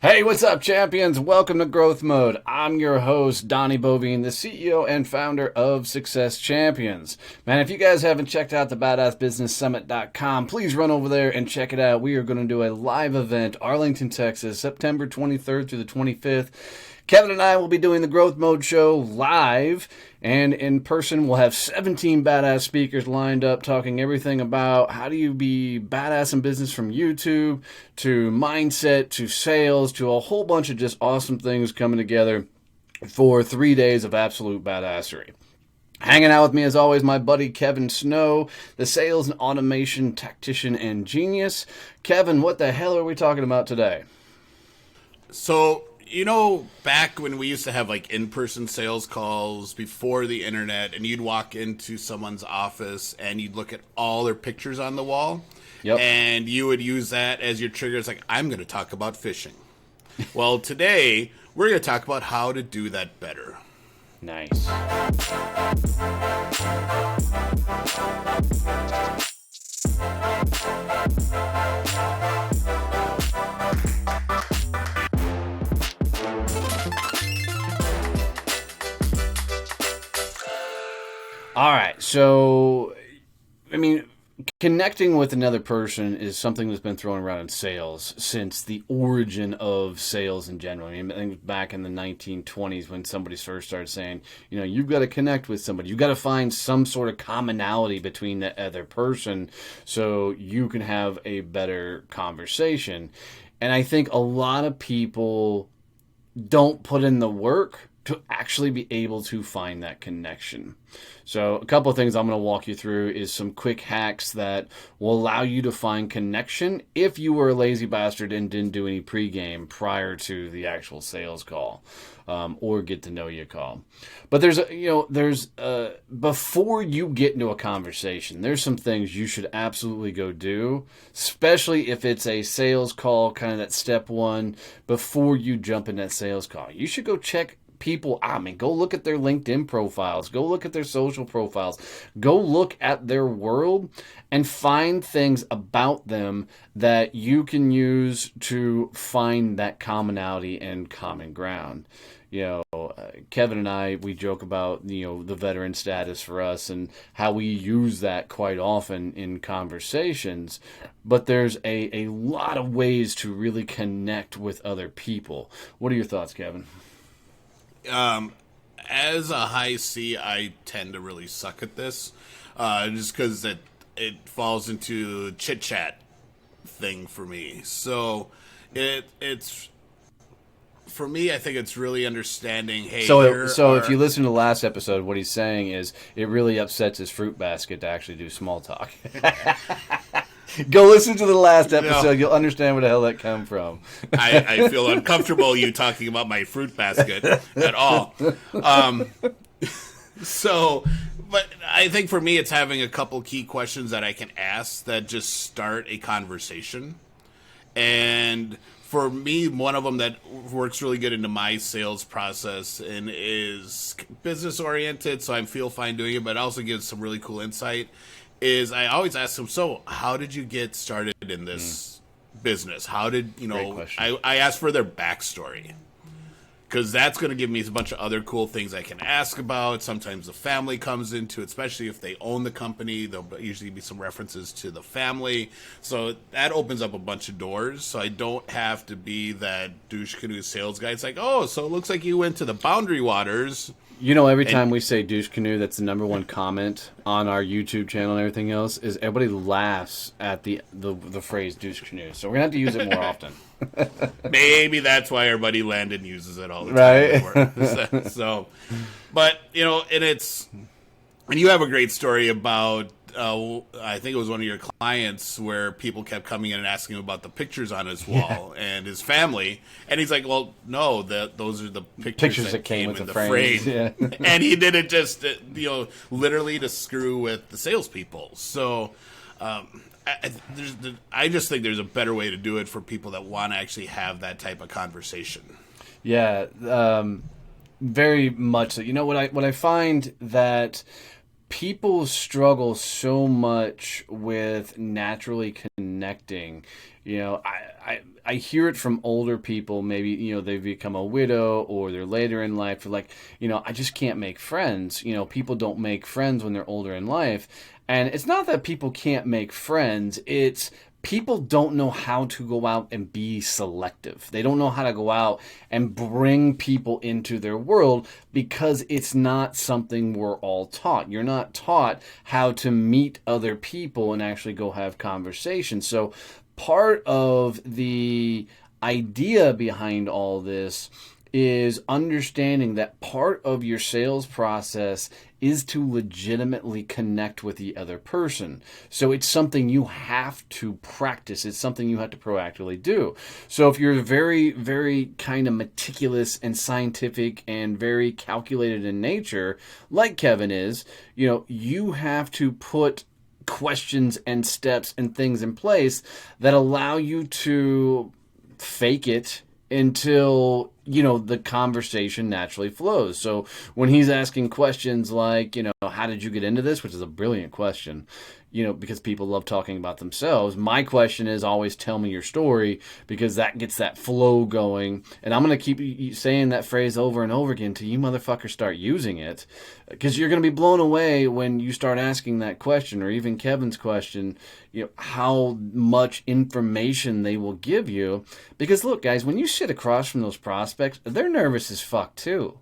Hey, what's up, champions? Welcome to Growth Mode. I'm your host, Donnie Bovine, the CEO and founder of Success Champions. Man, if you guys haven't checked out the badassbusinesssummit.com, please run over there and check it out. We are going to do a live event, Arlington, Texas, September 23rd through the 25th. Kevin and I will be doing the Growth Mode show live and in person. We'll have 17 badass speakers lined up talking everything about how do you be badass in business, from YouTube to mindset to sales to a whole bunch of just awesome things coming together for 3 days of absolute badassery. Hanging out with me, as always, my buddy Kevin Snow, the sales and automation tactician and genius. Kevin, what the hell are we talking about today? So, back when we used to have like in-person sales calls before the internet, and you'd walk into someone's office and you'd look at all their pictures on the wall, and you would use that as your trigger. It's like, I'm going to talk about fishing. Well, today we're going to talk about how to do that better. Nice. All right, so, connecting with another person is something that's been thrown around in sales since the origin of sales in general. I think back in the 1920s when somebody first started saying, you've got to connect with somebody. You've got to find some sort of commonality between the other person so you can have a better conversation. And I think a lot of people don't put in the work to actually be able to find that connection. So a couple of things I'm going to walk you through is some quick hacks that will allow you to find connection if you were a lazy bastard and didn't do any pregame prior to the actual sales call or get to know you call. But before you get into a conversation, there's some things you should absolutely go do, especially if it's a sales call, kind of that step one, before you jump in that sales call. You should go check people. Go look at their LinkedIn profiles, go look at their social profiles, go look at their world and find things about them that you can use to find that commonality and common ground. Kevin and I, we joke about, the veteran status for us and how we use that quite often in conversations. But there's a lot of ways to really connect with other people. What are your thoughts, Kevin? As a high C, I tend to really suck at this, just because it falls into chit chat thing for me. So it's for me. I think it's really understanding. Hey, so if you listen to the last episode, what he's saying is it really upsets his fruit basket to actually do small talk. Go listen to the last episode. You'll understand where the hell that come from. I feel uncomfortable you talking about my fruit basket at all. But I think for me, it's having a couple key questions that I can ask that just start a conversation. And for me, one of them that works really good into my sales process and is business oriented, so I feel fine doing it, but also gives some really cool insight, is I always ask them, so how did you get started in this business? How did, I ask for their backstory, because that's going to give me a bunch of other cool things I can ask about. Sometimes the family comes into it, especially if they own the company. There'll usually be some references to the family. So that opens up a bunch of doors. So I don't have to be that douche canoe sales guy. It's like, oh, so it looks like you went to the Boundary Waters. Every time we say douche canoe, that's the number one comment on our YouTube channel and everything else, is everybody laughs at the phrase douche canoe. So we're going to have to use it more often. Maybe that's why our buddy Landon uses it all the time. Right. So, but, and you have a great story about, I think it was one of your clients where people kept coming in and asking him about the pictures on his wall and his family. And he's like, well, no, those are the pictures that came with the frame. Yeah. And he did it just, literally to screw with the salespeople. So, I just think there's a better way to do it for people that want to actually have that type of conversation. Yeah, very much so. What I find that people struggle so much with naturally connecting. I hear it from older people. Maybe, they've become a widow or they're later in life. They're like, I just can't make friends. People don't make friends when they're older in life. And it's not that people can't make friends. It's people don't know how to go out and be selective. They don't know how to go out and bring people into their world because it's not something we're all taught. You're not taught how to meet other people and actually go have conversations. So part of the idea behind all this is understanding that part of your sales process is to legitimately connect with the other person. So it's something you have to practice. It's something you have to proactively do. So if you're very, very kind of meticulous and scientific and very calculated in nature, like Kevin is, you have to put questions and steps and things in place that allow you to fake it until the conversation naturally flows. So when he's asking questions like, how did you get into this, which is a brilliant question, because people love talking about themselves. My question is always tell me your story, because that gets that flow going. And I'm going to keep saying that phrase over and over again until you motherfuckers start using it, because you're going to be blown away when you start asking that question, or even Kevin's question, how much information they will give you. Because look, guys, when you sit across from those prospects, they're nervous as fuck too.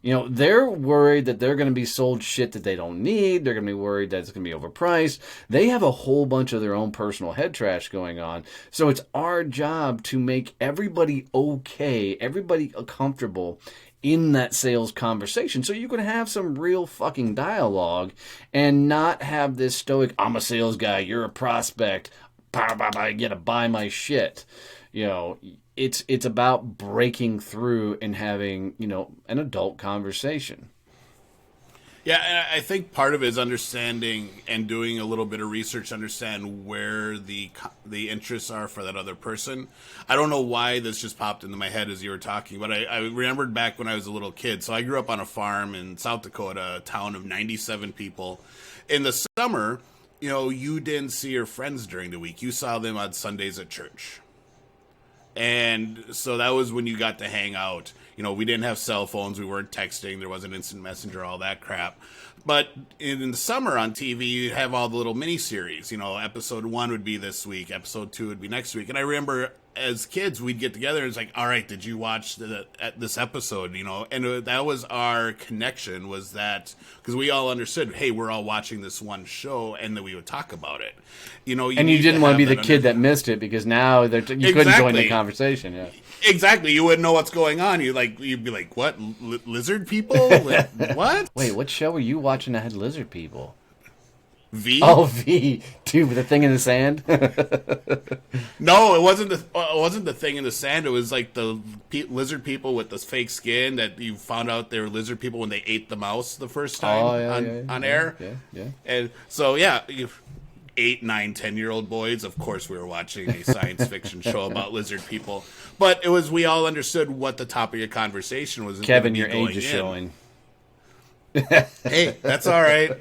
They're worried that they're going to be sold shit that they don't need. They're going to be worried that it's going to be overpriced. They have a whole bunch of their own personal head trash going on. So it's our job to make everybody okay, everybody comfortable in that sales conversation. So you can have some real fucking dialogue and not have this stoic, I'm a sales guy, you're a prospect, you gotta buy my shit. It's about breaking through and having, an adult conversation. Yeah, and I think part of it is understanding and doing a little bit of research to understand where the interests are for that other person. I don't know why this just popped into my head as you were talking, but I remembered back when I was a little kid. So I grew up on a farm in South Dakota, a town of 97 people. In the summer, you didn't see your friends during the week. You saw them on Sundays at church. And so that was when you got to hang out. We didn't have cell phones. We weren't texting. There wasn't instant messenger, all that crap. But in the summer on TV, you have all the little mini-series. Episode 1 would be this week. Episode 2 would be next week. And I remember as kids, we'd get together and it's like, all right, did you watch this episode? And that was our connection, was that because we all understood, hey, we're all watching this one show, and then we would talk about it. And you didn't want to be the kid that missed it, because now you couldn't join the conversation. Yeah. Exactly. You wouldn't know what's going on. You'd be like, what? Lizard people? What? Wait, what show were you watching that had lizard people? V? Oh, V. Dude, with the thing in the sand? No, it wasn't the thing in the sand. It was like the lizard people with the fake skin that you found out they were lizard people when they ate the mouse the first time on air. Yeah. And so, 8, 9, 10-year-old boys, of course we were watching a science fiction show about lizard people. But it was, we all understood what the topic of conversation was. Kevin, your age is showing. Hey, that's all right.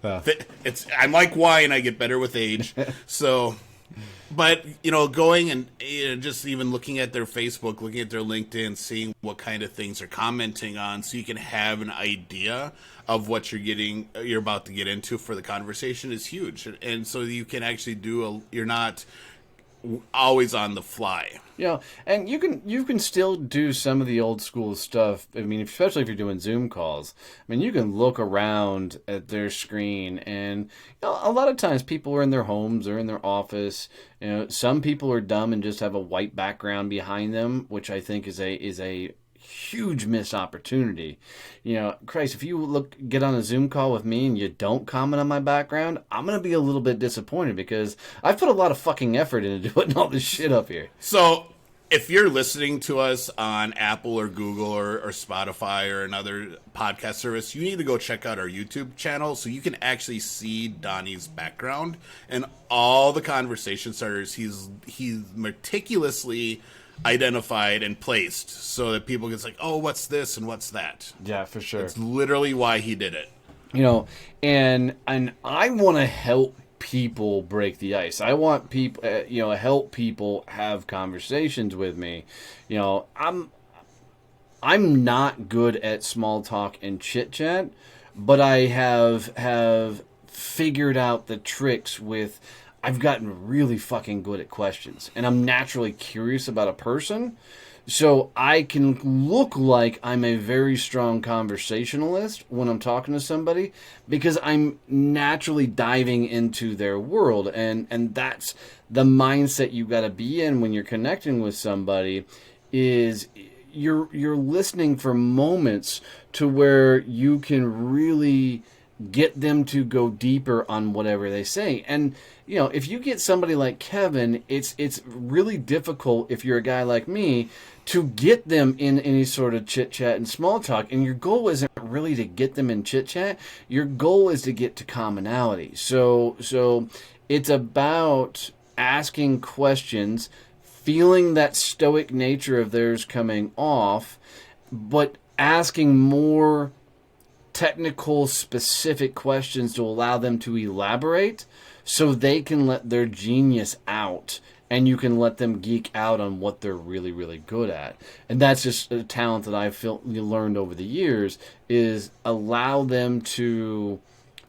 I'm like wine, I get better with age. So, but going and just even looking at their Facebook, looking at their LinkedIn, seeing what kind of things they're commenting on, so you can have an idea of what you're about to get into for the conversation is huge. And so you can actually you're not always on the fly. And you can still do some of the old school stuff. I mean, especially if you're doing Zoom calls. I mean, you can look around at their screen, and a lot of times people are in their homes or in their office. Some people are dumb and just have a white background behind them, which I think is a huge missed opportunity. Christ, if you get on a Zoom call with me and you don't comment on my background, I'm going to be a little bit disappointed, because I've put a lot of fucking effort into putting all this shit up here. So if you're listening to us on Apple or Google or Spotify or another podcast service, you need to go check out our YouTube channel so you can actually see Donnie's background and all the conversation starters he's meticulously identified and placed so that people get like, oh, what's this and what's that? Yeah, for sure. It's literally why he did it. you know, and I want to help people break the ice. I want people, help people have conversations with me. I'm not good at small talk and chit chat, but I have figured out the tricks with. I've gotten really fucking good at questions, and I'm naturally curious about a person. So I can look like I'm a very strong conversationalist when I'm talking to somebody because I'm naturally diving into their world, and that's the mindset you got to be in when you're connecting with somebody is you're listening for moments to where you can really get them to go deeper on whatever they say. And if you get somebody like Kevin, it's really difficult if you're a guy like me to get them in any sort of chit chat and small talk. And your goal isn't really to get them in chit chat. Your goal is to get to commonality. So it's about asking questions, feeling that stoic nature of theirs coming off, but asking more technical, specific questions to allow them to elaborate so they can let their genius out and you can let them geek out on what they're really, really good at. And that's just a talent that I've learned over the years is allow them to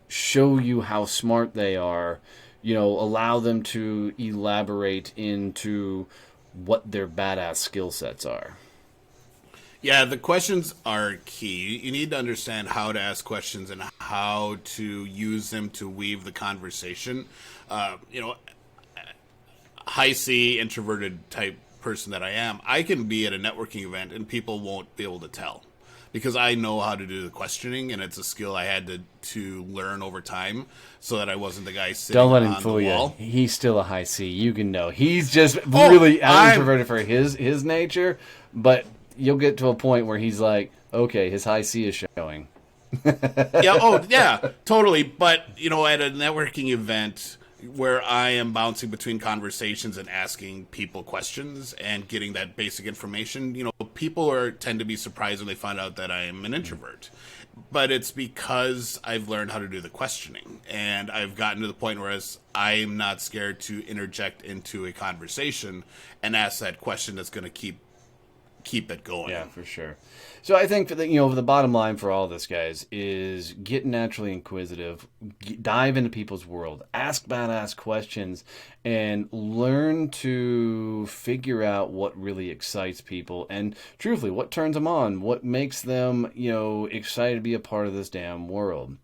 show you how smart they are, allow them to elaborate into what their badass skill sets are. Yeah, the questions are key. You need to understand how to ask questions and how to use them to weave the conversation. High C, introverted type person that I am, I can be at a networking event and people won't be able to tell because I know how to do the questioning, and it's a skill I had to learn over time so that I wasn't the guy sitting Don't let him on fool the wall. you. He's still a high C. You can know. He's just really introverted for his nature, but you'll get to a point where he's like, okay, his high C is showing. Yeah, oh, yeah, totally. But, at a networking event where I am bouncing between conversations and asking people questions and getting that basic information, people tend to be surprised when they find out that I am an introvert. But it's because I've learned how to do the questioning, and I've gotten to the point where I'm not scared to interject into a conversation and ask that question that's going to keep it going. Yeah, for sure. So I think that the bottom line for all this, guys, is get naturally inquisitive, dive into people's world, ask badass questions, and learn to figure out what really excites people and truthfully what turns them on, what makes them excited to be a part of this damn world.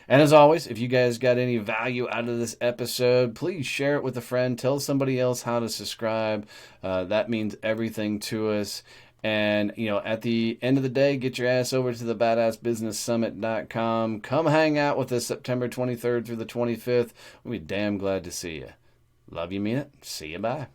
And as always, if you guys got any value out of this episode, please share it with a friend. Tell somebody else how to subscribe. That means everything to us. And, at the end of the day, get your ass over to the badassbusinesssummit.com. Come hang out with us September 23rd through the 25th. We'll be damn glad to see you. Love you, mean it. See you, bye.